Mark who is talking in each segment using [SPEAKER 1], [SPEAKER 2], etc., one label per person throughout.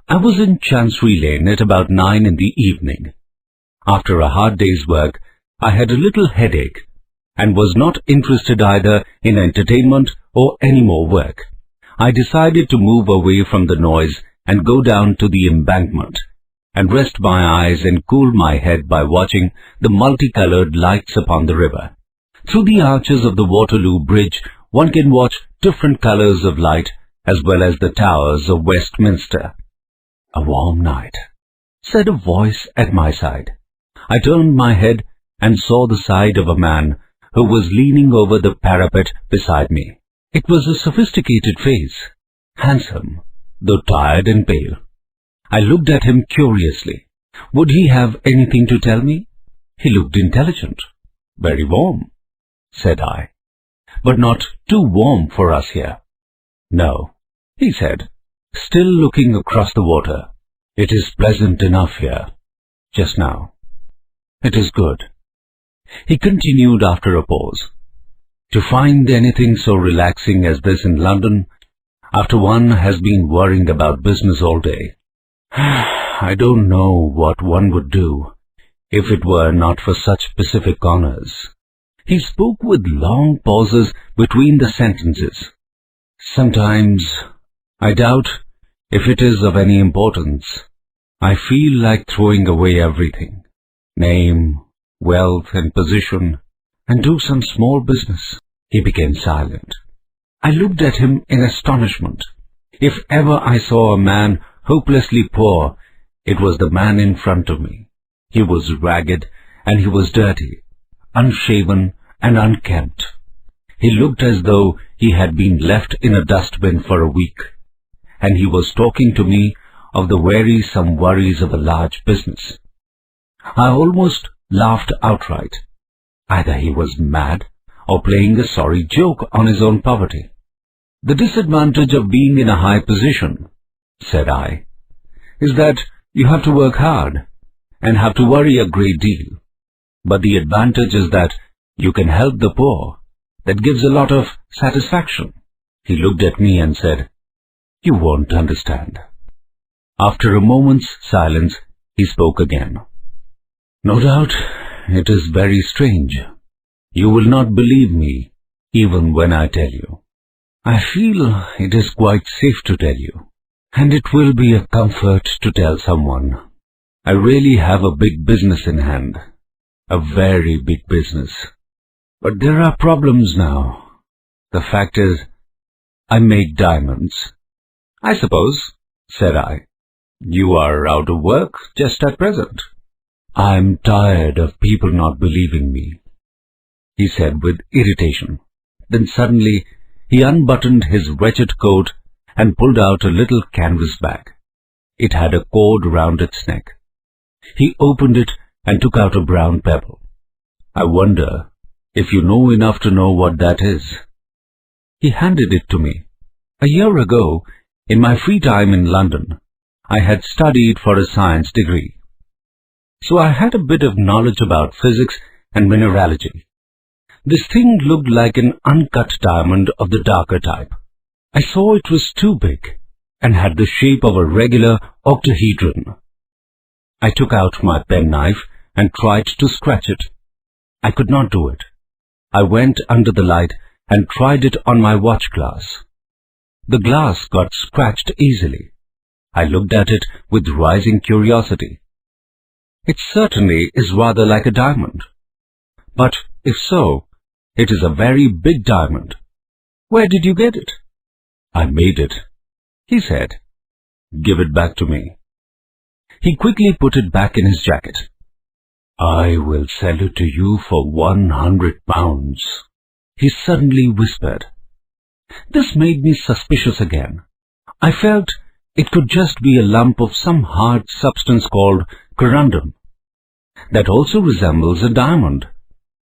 [SPEAKER 1] I was in Chancery Lane at about 9 in the evening. After a hard day's work, I had a little headache and was not interested either in entertainment or any more work. I decided to move away from the noise and go down to the embankment and rest my eyes and cool my head by watching the multicolored lights upon the river. Through the arches of the Waterloo Bridge, one can watch different colors of light as well as the towers of Westminster. "A warm night," said a voice at my side. I turned my head and saw the side of a man who was leaning over the parapet beside me. It was a sophisticated face, handsome, though tired and pale. I looked at him curiously. Would he have anything to tell me? He looked intelligent. "Very warm," said I, "but not too warm for us here." "No," he said, still looking across the water. "It is pleasant enough here, just now. It is good." He continued after a pause. "To find anything so relaxing as this in London, after one has been worrying about business all day. I don't know what one would do if it were not for such Pacific honors." He spoke with long pauses between the sentences. "Sometimes I doubt if it is of any importance. I feel like throwing away everything, name, wealth and position, and do some small business." He became silent. I looked at him in astonishment. If ever I saw a man hopelessly poor, it was the man in front of me. He was ragged and he was dirty, unshaven and unkempt. He looked as though he had been left in a dustbin for a week, and he was talking to me of the wearisome worries of a large business. I almost laughed outright. Either he was mad or playing a sorry joke on his own poverty. "The disadvantage of being in a high position," said I, "is that you have to work hard and have to worry a great deal. But the advantage is that you can help the poor. That gives a lot of satisfaction." He looked at me and said, "You won't understand." After a moment's silence, he spoke again. "No doubt it is very strange. You will not believe me even when I tell you. I feel it is quite safe to tell you, and it will be a comfort to tell someone. I really have a big business in hand, a very big business. But there are problems now. The fact is, I make diamonds." "I suppose," said I, "you are out of work just at present." "I'm tired of people not believing me," he said with irritation. Then suddenly he unbuttoned his wretched coat and pulled out a little canvas bag. It had a cord round its neck. He opened it and took out a brown pebble. "I wonder if you know enough to know what that is." He handed it to me. A year ago, in my free time in London, I had studied for a science degree. So I had a bit of knowledge about physics and mineralogy. This thing looked like an uncut diamond of the darker type. I saw it was too big and had the shape of a regular octahedron. I took out my penknife and tried to scratch it. I could not do it. I went under the light and tried it on my watch glass. The glass got scratched easily. I looked at it with rising curiosity. It certainly is rather like a diamond. But if so, it is a very big diamond. Where did you get it? I made it, he said. Give it back to me. He quickly put it back in his jacket. I will sell it to you for 100 pounds, he suddenly whispered. This made me suspicious again. I felt it could just be a lump of some hard substance called corundum that also resembles a diamond.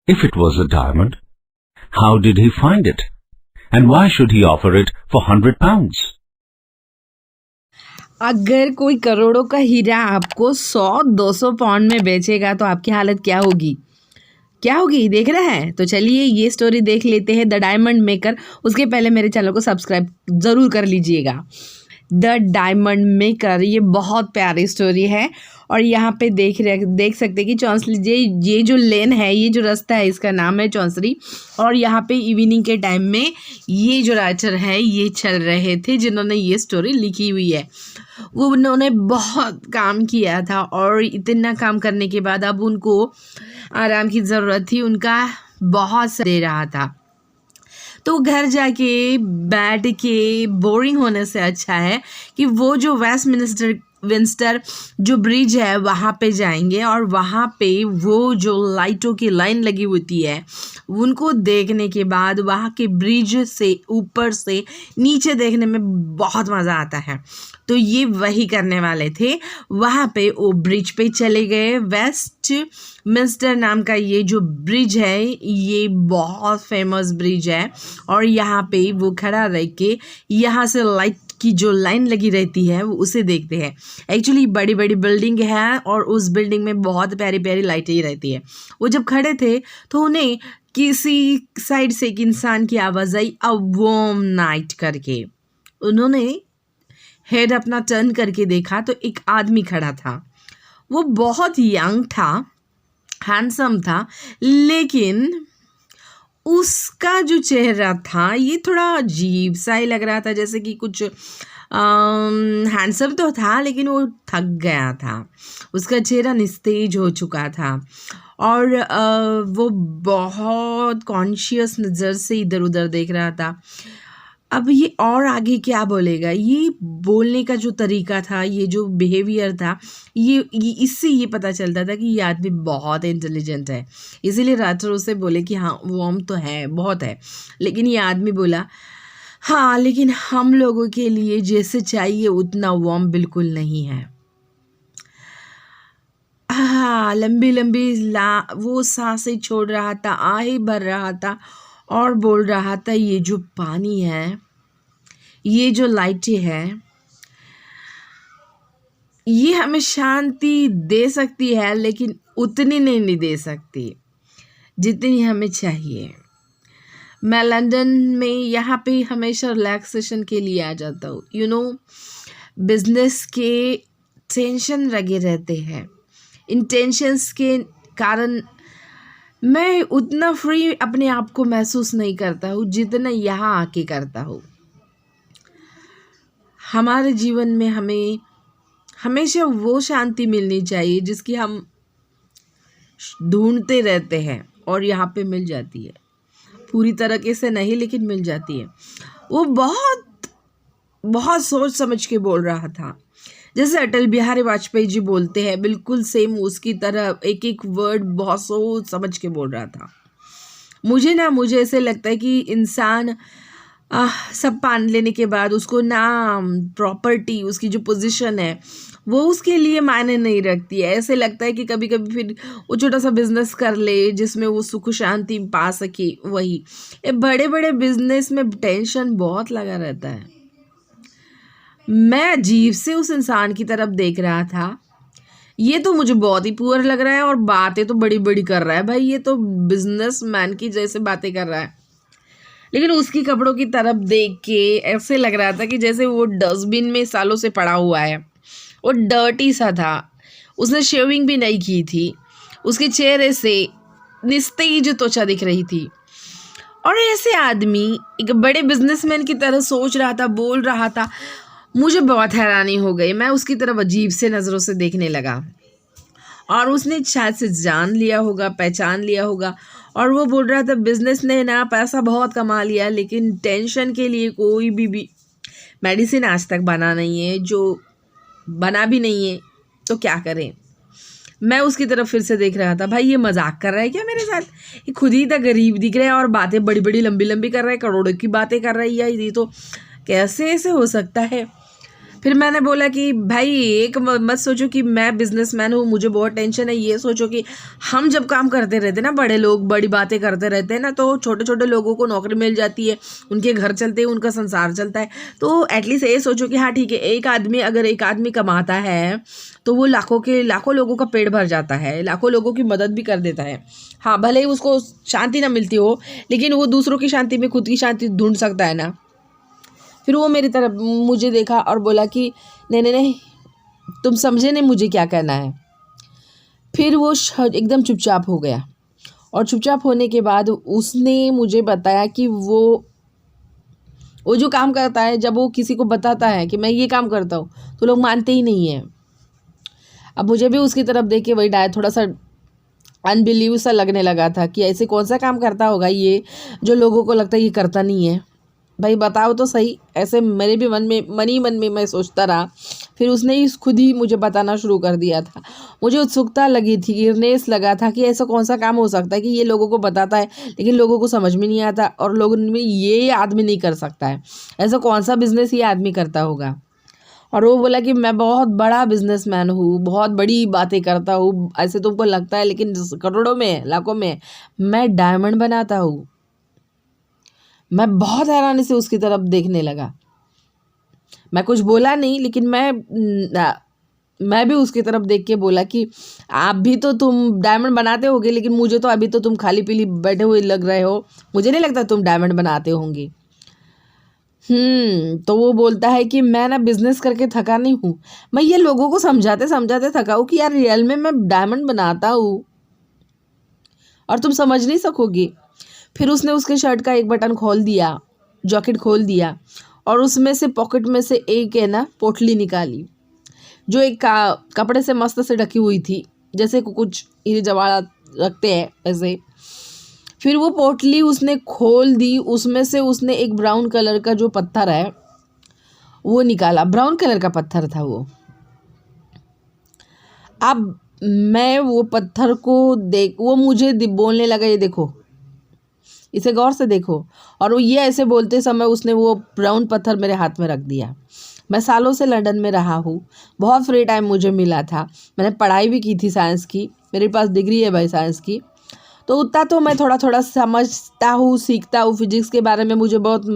[SPEAKER 1] If it was a diamond, how did he find it? And why should he offer it for 100 pounds?
[SPEAKER 2] अगर कोई करोड़ों का हीरा आपको 100-200 pound में बेचेगा तो आपकी हालत क्या होगी? क्या होगी देख रहे हैं? तो चलिए ये स्टोरी देख लेते हैं, द डायमंड मेकर। उसके पहले मेरे चैनल को सब्सक्राइब ज़रूर कर लीजिएगा। The diamond maker. ये बहुत प्यारी स्टोरी है और यहाँ पे देख सकते हैं कि चौंसली ये जो लेन है, ये जो रास्ता है, इसका नाम है चौंसरी। और यहाँ पे इवनिंग के टाइम में ये जो राइटर है ये चल रहे थे जिन्होंने ये स्टोरी लिखी हुई है। वो उन्होंने बहुत काम किया था और इतना काम करने के बाद अब उनको आराम की ज़रूरत थी, उनका बहुत दे रहा था। तो घर जाके बैठ के बोरिंग होने से अच्छा है कि वो जो वेस्टमिंस्टर जो ब्रिज है वहाँ पे जाएंगे और वहाँ पे वो जो लाइटों की लाइन लगी होती है उनको देखने के बाद वहाँ के ब्रिज से ऊपर से नीचे देखने में बहुत मज़ा आता है। तो ये वही करने वाले थे, वहाँ पे वो ब्रिज पे चले गए। वेस्टमिंस्टर नाम का ये जो ब्रिज है ये बहुत फेमस ब्रिज है और यहाँ पे वो खड़ा रह के यहाँ से लाइट की जो लाइन लगी रहती है वो उसे देखते हैं। एक्चुअली बड़ी बड़ी बिल्डिंग है और उस बिल्डिंग में बहुत प्यारी प्यारी लाइटें ही रहती है। वो जब खड़े थे तो उन्हें किसी साइड से एक इंसान की आवाज़ आई, अ वार्म नाइट करके। उन्होंने हेड अपना टर्न करके देखा तो एक आदमी खड़ा था। वो बहुत यंग था, हैंडसम था, लेकिन उसका जो चेहरा था ये थोड़ा अजीब सा ही लग रहा था, जैसे कि कुछ हैंडसम तो था लेकिन वो थक गया था। उसका चेहरा निस्तेज हो चुका था और वो बहुत कॉन्शियस नज़र से इधर उधर देख रहा था। अब ये और आगे क्या बोलेगा, ये बोलने का जो तरीका था, ये जो बिहेवियर था, ये इससे ये पता चलता था कि ये आदमी बहुत इंटेलिजेंट है। इसीलिए राइटर उसे बोले कि हाँ वार्म तो है, बहुत है। लेकिन ये आदमी बोला हाँ लेकिन हम लोगों के लिए जैसे चाहिए उतना वार्म बिल्कुल नहीं है। हाँ, लंबी लंबी वो सांसें छोड़ रहा था, आहें भर रहा था और बोल रहा था ये जो पानी है, ये जो लाइटें हैं, ये हमें शांति दे सकती है लेकिन उतनी नहीं दे सकती जितनी हमें चाहिए। मैं लंदन में यहाँ पे हमेशा रिलैक्सेशन के लिए आ जाता हूँ। बिजनेस के टेंशन लगे रहते हैं, इन टेंशन्स के कारण मैं उतना फ्री अपने आप को महसूस नहीं करता हूँ जितना यहाँ आके करता हूँ। हमारे जीवन में हमें हमेशा वो शांति मिलनी चाहिए जिसकी हम ढूंढते रहते हैं और यहाँ पे मिल जाती है। पूरी तरीके से नहीं लेकिन मिल जाती है। वो बहुत बहुत सोच समझ के बोल रहा था, जैसे अटल बिहारी वाजपेयी जी बोलते हैं, बिल्कुल सेम उसकी तरह एक एक वर्ड बहुत सोच समझ के बोल रहा था। मुझे ऐसे लगता है कि इंसान सब पान लेने के बाद उसको नाम, प्रॉपर्टी, उसकी जो पोजीशन है वो उसके लिए मायने नहीं रखती है। ऐसे लगता है कि कभी कभी फिर वो छोटा सा बिजनेस कर ले जिसमें वो सुख शांति पा सके। वही बड़े बड़े बिजनेस में टेंशन बहुत लगा रहता है। मैं अजीब से उस इंसान की तरफ देख रहा था। ये तो मुझे बहुत ही पुअर लग रहा है और बातें तो बड़ी बड़ी कर रहा है भाई, ये तो बिजनेसमैन की जैसे बातें कर रहा है। लेकिन उसकी कपड़ों की तरफ देख के ऐसे लग रहा था कि जैसे वो डस्टबिन में सालों से पड़ा हुआ है। वो डर्टी सा था, उसने शेविंग भी नहीं की थी, उसके चेहरे से निस्तेज त्वचा दिख रही थी। और ऐसे आदमी एक बड़े बिजनेसमैन की तरह सोच रहा था, बोल रहा था। मुझे बहुत हैरानी हो गई। मैं उसकी तरफ अजीब से नज़रों से देखने लगा और उसने शायद से जान लिया होगा, पहचान लिया होगा। और वो बोल रहा था बिजनेस ने ना पैसा बहुत कमा लिया लेकिन टेंशन के लिए कोई भी मेडिसिन आज तक बना नहीं है, जो बना भी नहीं है तो क्या करें। मैं उसकी तरफ फिर से देख रहा था, भाई ये मजाक कर रहा है क्या मेरे साथ? ये खुद ही इतना गरीब दिख रहा है और बातें बड़ी बड़ी लंबी लंबी कर रहा है, करोड़ों की बातें कर रही है, ये तो कैसे ऐसे हो सकता है? फिर मैंने बोला कि भाई एक मत सोचो कि मैं बिजनेसमैन हूँ, मुझे बहुत टेंशन है। ये सोचो कि हम जब काम करते रहते ना, बड़े लोग बड़ी बातें करते रहते हैं ना, तो छोटे छोटे लोगों को नौकरी मिल जाती है, उनके घर चलते हैं, उनका संसार चलता है। तो एटलीस्ट ये सोचो कि हाँ ठीक है, अगर एक आदमी कमाता है तो वो लाखों लोगों का पेट भर जाता है, लाखों लोगों की मदद भी कर देता है। हाँ, भले ही उसको शांति ना मिलती हो लेकिन वो दूसरों की शांति में खुद की शांति ढूंढ सकता है ना। फिर वो मेरी तरफ मुझे देखा और बोला कि नहीं नहीं नहीं, तुम समझे नहीं मुझे क्या कहना है। फिर वो एकदम चुपचाप हो गया, और चुपचाप होने के बाद उसने मुझे बताया कि वो जो काम करता है, जब वो किसी को बताता है कि मैं ये काम करता हूँ तो लोग मानते ही नहीं हैं। अब मुझे भी उसकी तरफ देख के वही थोड़ा सा अनबिलीव सा लगने लगा था कि ऐसे कौन सा काम करता होगा ये जो लोगों को लगता है ये करता नहीं है। भाई बताओ तो सही, ऐसे मेरे भी मन ही मन में मैं सोचता रहा। फिर उसने ही खुद ही मुझे बताना शुरू कर दिया था। मुझे उत्सुकता लगी थी, गिरनेस लगा था कि ऐसा कौन सा काम हो सकता है कि ये लोगों को बताता है लेकिन लोगों को समझ में नहीं आता, और लोगों में ये आदमी नहीं कर सकता है, ऐसा कौन सा बिजनेस ये आदमी करता होगा। और वो बोला कि मैं बहुत बड़ा बिजनेसमैन हूँ, बहुत बड़ी बातें करता हूँ, ऐसे तुमको लगता है लेकिन करोड़ों में लाखों में मैं डायमंड बनाता हूँ। मैं बहुत हैरानी से उसकी तरफ देखने लगा। मैं कुछ बोला नहीं, लेकिन मैं भी उसकी तरफ देख के बोला कि आप भी तो तुम डायमंड बनाते होगे, लेकिन मुझे तो अभी तो तुम खाली पीली बैठे हुए लग रहे हो, मुझे नहीं लगता तुम डायमंड बनाते होंगे। तो वो बोलता है कि मैं ना बिजनेस करके थका नहीं हूँ, मैं ये लोगों को समझाते समझाते थका हूँ कि यार रियल में मैं डायमंड बनाता हूँ और तुम समझ नहीं सकोगे। फिर उसने उसके शर्ट का एक बटन खोल दिया, जैकेट खोल दिया, और उसमें से पॉकेट में से एक है ना पोटली निकाली, जो एक कपड़े से मस्त से ढकी हुई थी, जैसे कुछ हीरे जवाहरात रखते हैं ऐसे। फिर वो पोटली उसने खोल दी, उसमें से उसने एक ब्राउन कलर का जो पत्थर है वो निकाला। ब्राउन कलर का पत्थर था वो। अब मैं वो पत्थर को वो मुझे बोलने लगा, ये देखो, इसे गौर से देखो। और वो ये ऐसे बोलते समय उसने वो ब्राउन पत्थर मेरे हाथ में रख दिया। मैं सालों से लंदन में रहा हूँ, बहुत फ्री टाइम मुझे मिला था, मैंने पढ़ाई भी की थी साइंस की, मेरे पास डिग्री है भाई साइंस की, तो उतना तो मैं थोड़ा थोड़ा समझता हूँ, सीखता हूँ। फिजिक्स के बारे में मुझे बहुत,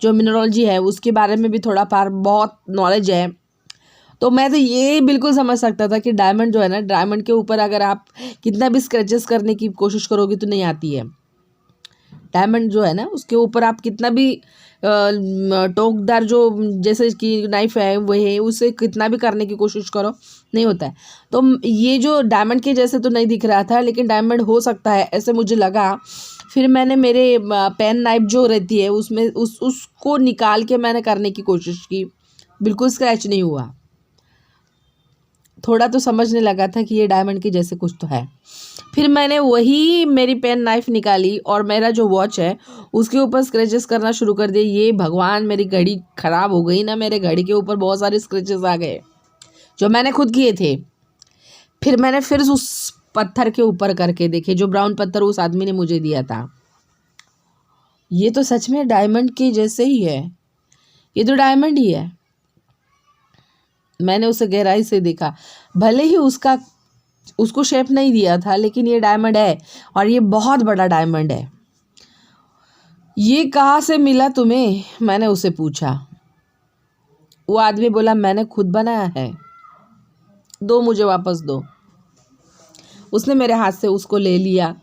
[SPEAKER 2] जो मिनरोलॉजी है उसके बारे में भी थोड़ा पार बहुत नॉलेज है। तो मैं तो ये बिल्कुल समझ सकता था कि डायमंड जो है ना, डायमंड के ऊपर अगर आप कितना भी स्क्रैचेस करने की कोशिश करोगे तो नहीं आती है। डायमंड जो है ना उसके ऊपर आप कितना भी टोकदार जो जैसे कि नाइफ है वो है, उसे कितना भी करने की कोशिश करो नहीं होता है। तो ये जो डायमंड के जैसे तो नहीं दिख रहा था, लेकिन डायमंड हो सकता है ऐसे मुझे लगा। फिर मैंने मेरे पेन नाइफ जो रहती है उसमें उसको निकाल के मैंने करने की कोशिश की, बिल्कुल स्क्रैच नहीं हुआ। थोड़ा तो समझने लगा था कि ये डायमंड के जैसे कुछ तो है। फिर मैंने वही मेरी पेन नाइफ निकाली और मेरा जो वॉच है उसके ऊपर स्क्रैचेस करना शुरू कर दिए। ये भगवान, मेरी घड़ी ख़राब हो गई ना, मेरे घड़ी के ऊपर बहुत सारे स्क्रैचेस आ गए जो मैंने खुद किए थे। फिर मैंने फिर उस पत्थर के ऊपर करके देखे, जो ब्राउन पत्थर उस आदमी ने मुझे दिया था। ये तो सच में डायमंड के जैसे ही है, ये तो डायमंड ही है। मैंने उसे गहराई से देखा, भले ही उसको शेप नहीं दिया था, लेकिन ये डायमंड है और ये बहुत बड़ा डायमंड है। ये कहाँ से मिला तुम्हें, मैंने उसे पूछा। वो आदमी बोला, मैंने खुद बनाया है, दो मुझे वापस दो। उसने मेरे हाथ से उसको ले लिया,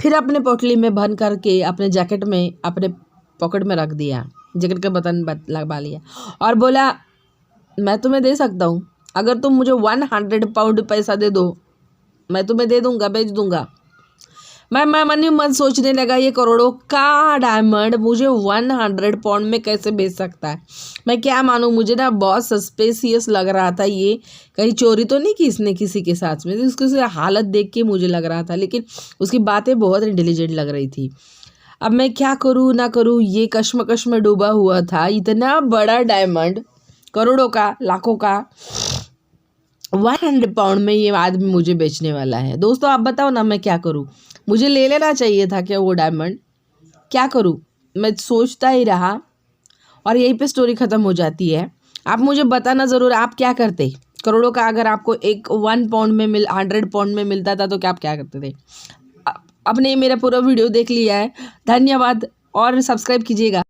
[SPEAKER 2] फिर अपने पोटली में बंद करके अपने जैकेट में अपने पॉकेट में रख दिया, जैकेट का बटन लगा लिया और बोला, मैं तुम्हें दे सकता हूँ, अगर तुम मुझे 100 पाउंड पैसा दे दो मैं तुम्हें दे दूंगा, बेच दूंगा। मैं मन ही मन सोचने लगा, ये करोड़ों का डायमंड मुझे 100 पाउंड में कैसे बेच सकता है। मैं क्या मानूं, मुझे ना बहुत सस्पेशियस लग रहा था, ये कहीं चोरी तो नहीं की इसने किसी के साथ में। उसकी हालत देख के मुझे लग रहा था, लेकिन उसकी बातें बहुत इंटेलिजेंट लग रही थी। अब मैं क्या करूँ ना करूँ, ये कश्मकश में डूबा हुआ था। इतना बड़ा डायमंड, करोड़ों का, लाखों का, 100 पाउंड में ये आदमी मुझे बेचने वाला है। दोस्तों आप बताओ ना, मैं क्या करूं। मुझे ले लेना चाहिए था क्या वो डायमंड, क्या करूं। मैं सोचता ही रहा और यहीं पे स्टोरी ख़त्म हो जाती है। आप मुझे बताना ज़रूर, आप क्या करते। करोड़ों का अगर आपको 1 पाउंड में 100 पाउंड में मिलता था तो क्या आप क्या करते थे। आपने मेरा पूरा वीडियो देख लिया है, धन्यवाद और सब्सक्राइब कीजिएगा।